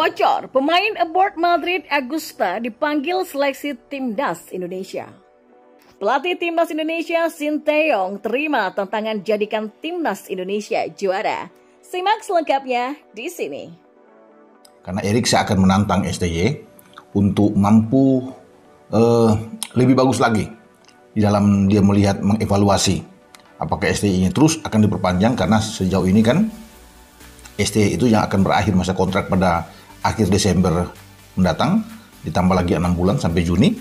Bocor, pemain aboard Madrid Agusta dipanggil seleksi Timnas Indonesia. Pelatih Timnas Indonesia Sinteyong terima tantangan jadikan Timnas Indonesia juara. Simak selengkapnya di sini. Karena Erik akan menantang STY untuk mampu lebih bagus lagi di dalam dia melihat mengevaluasi apakah STY-nya terus akan diperpanjang, karena sejauh ini kan STY itu yang akan berakhir masa kontrak pada akhir Desember mendatang, ditambah lagi 6 bulan sampai Juni,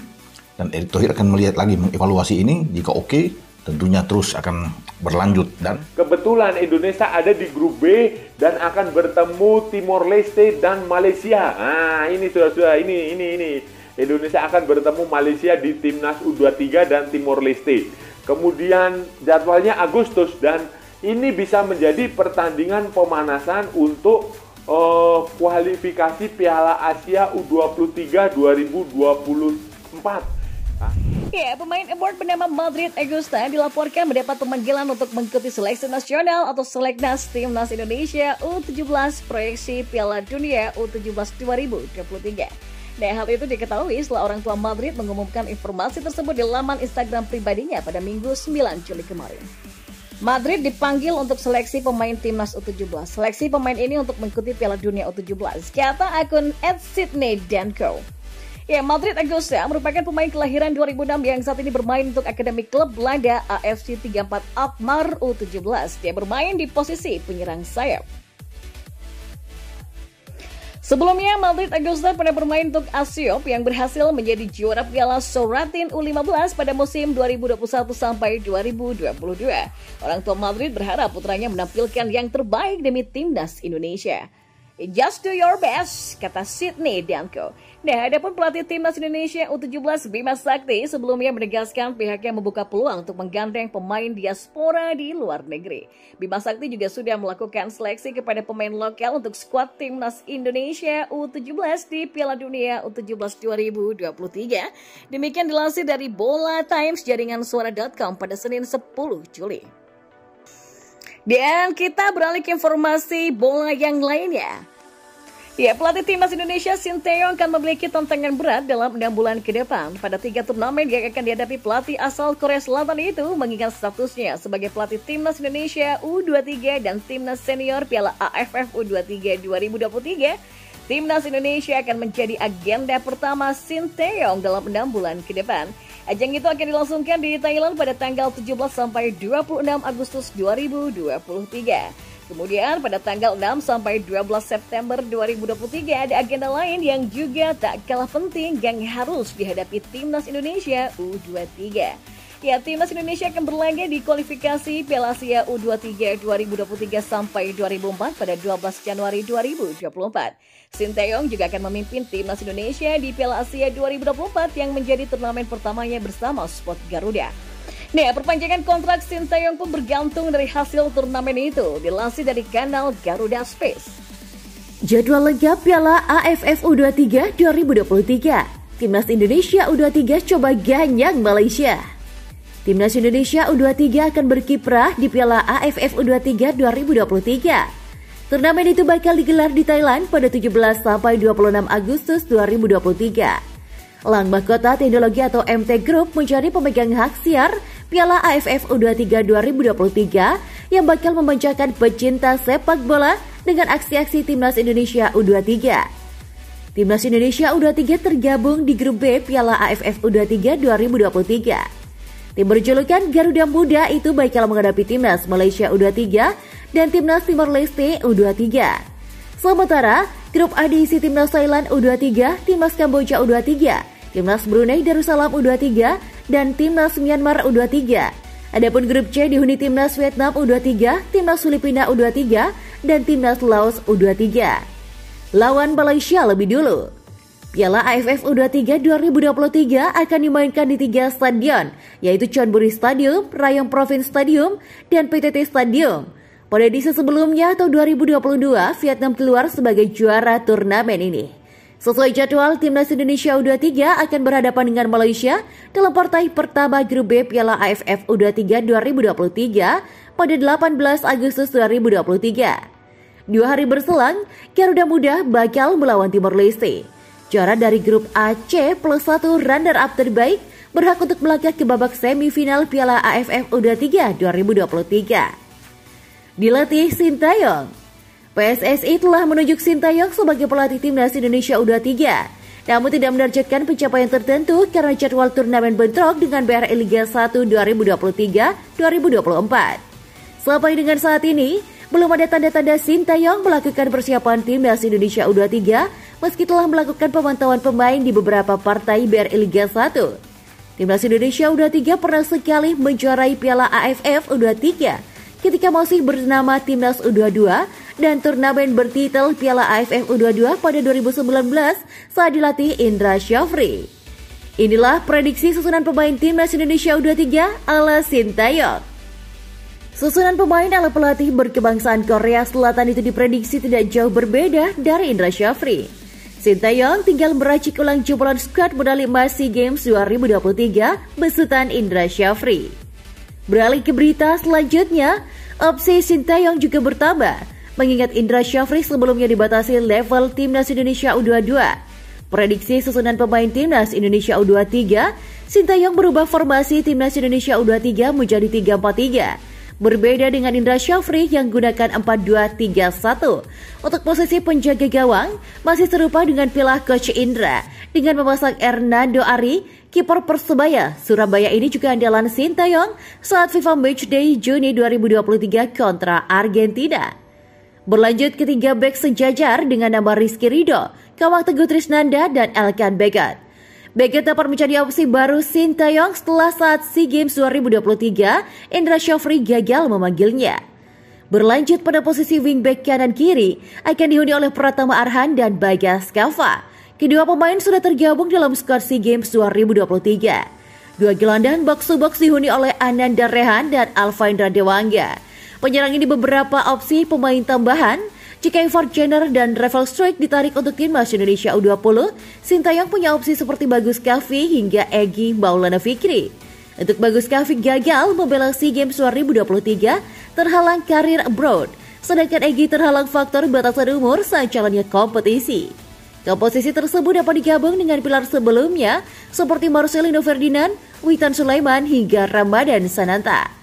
dan Erick Thohir akan melihat lagi mengevaluasi ini. Jika oke, tentunya terus akan berlanjut. Dan kebetulan Indonesia ada di grup B dan akan bertemu Timor Leste dan Malaysia. Nah, ini sudah ini Indonesia akan bertemu Malaysia di Timnas U23 dan Timor Leste. Kemudian jadwalnya Agustus, dan ini bisa menjadi pertandingan pemanasan untuk kualifikasi Piala Asia U23 2024. Ya, pemain aboard bernama Madrid Agusta dilaporkan mendapat pemanggilan untuk mengikuti seleksi nasional atau Seleknas Timnas Indonesia U17 proyeksi Piala Dunia U17 2023. Nah, hal itu diketahui setelah orang tua Madrid mengumumkan informasi tersebut di laman Instagram pribadinya pada Minggu 9 Juli kemarin. Madrid dipanggil untuk seleksi pemain Timnas U17. Seleksi pemain ini untuk mengikuti Piala Dunia U17, kata akun @sydney.co. Ya, Madrid Agusta merupakan pemain kelahiran 2006 yang saat ini bermain untuk akademi klub Belanda AFC 34 Alkmaar U17. Dia bermain di posisi penyerang sayap. Sebelumnya, Madrid Agusta pernah bermain untuk Asiop yang berhasil menjadi juara Piala Soratin U15 pada musim 2021 sampai 2022. Orang tua Madrid berharap putranya menampilkan yang terbaik demi Timnas Indonesia. Just do your best, kata Sydney Danko. Nah, adapun pelatih Timnas Indonesia U17 Bima Sakti sebelumnya menegaskan pihaknya membuka peluang untuk menggandeng pemain diaspora di luar negeri. Bima Sakti juga sudah melakukan seleksi kepada pemain lokal untuk skuad Timnas Indonesia U17 di Piala Dunia U17 2023. Demikian dilansir dari Bola Times jaringan suara.com pada Senin 10 Juli. Dan kita beralih ke informasi bola yang lainnya. Ya, pelatih Timnas Indonesia Sinteyong akan memiliki tantangan berat dalam 6 bulan ke depan. Pada 3 turnamen yang akan dihadapi pelatih asal Korea Selatan itu, mengingat statusnya sebagai pelatih Timnas Indonesia U23 dan Timnas Senior Piala AFF U23 2023, Timnas Indonesia akan menjadi agenda pertama Sinteyong dalam 6 bulan ke depan. Ajang itu akan dilangsungkan di Thailand pada tanggal 17 sampai 26 Agustus 2023. Kemudian pada tanggal 6 sampai 12 September 2023 ada agenda lain yang juga tak kalah penting yang harus dihadapi Timnas Indonesia U23. Ya, Timnas Indonesia akan berlaga di kualifikasi Piala Asia U23 2023 sampai 2004 pada 12 Januari 2024. Sinteyong juga akan memimpin Timnas Indonesia di Piala Asia 2024 yang menjadi turnamen pertamanya bersama Sport Garuda. Nah, perpanjangan kontrak Sinteyong pun bergantung dari hasil turnamen itu, dilansir dari kanal Garuda Space. Jadwal lengkap Piala AFF U23 2023. Timnas Indonesia U23 coba ganyang Malaysia. Timnas Indonesia U23 akan berkiprah di Piala AFF U23 2023. Turnamen itu bakal digelar di Thailand pada 17 sampai 26 Agustus 2023. Lang Mahkota Teknologi atau MT Group menjadi pemegang hak siar Piala AFF U23 2023 yang bakal memanjakan pecinta sepak bola dengan aksi-aksi Timnas Indonesia U23. Timnas Indonesia U23 tergabung di grup B Piala AFF U23 2023. Tim berjulukan Garuda Muda itu bakal menghadapi Timnas Malaysia U23 dan Timnas Timor Leste U23. Sementara, grup A diisi Timnas Thailand U23, Timnas Kamboja U23, Timnas Brunei Darussalam U23, dan Timnas Myanmar U23. Adapun grup C dihuni Timnas Vietnam U23, Timnas Filipina U23, dan Timnas Laos U23. Lawan Malaysia lebih dulu. Piala AFF U23 2023 akan dimainkan di 3 stadion, yaitu Chonburi Stadium, Rayong Province Stadium, dan PTT Stadium. Pada edisi sebelumnya atau 2022, Vietnam keluar sebagai juara turnamen ini. Sesuai jadwal, Timnas Indonesia U23 akan berhadapan dengan Malaysia dalam partai pertama grup B Piala AFF U23 2023 pada 18 Agustus 2023. 2 hari berselang, Garuda Muda bakal melawan Timor Leste. Juara dari grup AC plus 1 runner-up terbaik berhak untuk melangkah ke babak semifinal Piala AFF U23 2023. Dilatih Sintayong. PSSI telah menunjuk Sintayong sebagai pelatih timnas Indonesia U23. Namun tidak menargetkan pencapaian tertentu karena jadwal turnamen bentrok dengan BRI Liga 1 2023-2024. Sampai dengan saat ini, belum ada tanda-tanda Sintayong melakukan persiapan timnas Indonesia U23 meski telah melakukan pemantauan pemain di beberapa partai BRI Liga 1. Timnas Indonesia U23 pernah sekali menjuarai Piala AFF U23 ketika masih bernama Timnas U22 dan turnamen bertitel Piala AFF U22 pada 2019 saat dilatih Indra Syafri. Inilah prediksi susunan pemain Timnas Indonesia U23 ala Sintayong. Susunan pemain ala pelatih berkebangsaan Korea Selatan itu diprediksi tidak jauh berbeda dari Indra Syafri. Sintayong tinggal meracik ulang jumlah skuad medali emas SEA Games 2023 besutan Indra Syafri. Beralih ke berita selanjutnya, opsi Sintayong juga bertambah, mengingat Indra Syafri sebelumnya dibatasi level Timnas Indonesia U22. Prediksi susunan pemain Timnas Indonesia U23, Sintayong berubah formasi Timnas Indonesia U23 menjadi 3-4-3. Berbeda dengan Indra Syafri yang gunakan 4-2-3-1. Untuk posisi penjaga gawang, masih serupa dengan pilah Coach Indra. Dengan memasang Hernando Ari, kiper Persebaya Surabaya ini juga andalan Sintayong saat FIFA Matchday Juni 2023 kontra Argentina. Berlanjut ke 3 bek sejajar dengan nama Rizky Ridho, Kawang Teguh Trisnanda, dan Elkan Bagot. Bagot dapat menjadi opsi baru Sintayong setelah saat SEA Games 2023 Indra Syafri gagal memanggilnya. Berlanjut pada posisi wingback kanan kiri akan dihuni oleh Pratama Arhan dan Bagas Kava. Kedua pemain sudah tergabung dalam skuad SEA Games 2023. Dua gelandang box to box dihuni oleh Ananda Rehan dan Alvaindra Dewangga. Penyerang ini beberapa opsi pemain tambahan. Jika Ivar Jenner dan Revel Struijk ditarik untuk timnas Indonesia U20, Sintayong punya opsi seperti Bagus Kavi hingga Egy Maulana Fikri. Untuk Bagus Kavi gagal membela SEA Games 2023 terhalang karir abroad, sedangkan Egy terhalang faktor batasan umur saat jalannya kompetisi. Komposisi tersebut dapat digabung dengan pilar sebelumnya seperti Marcelino Ferdinand, Witan Sulaiman hingga Ramadan Sananta.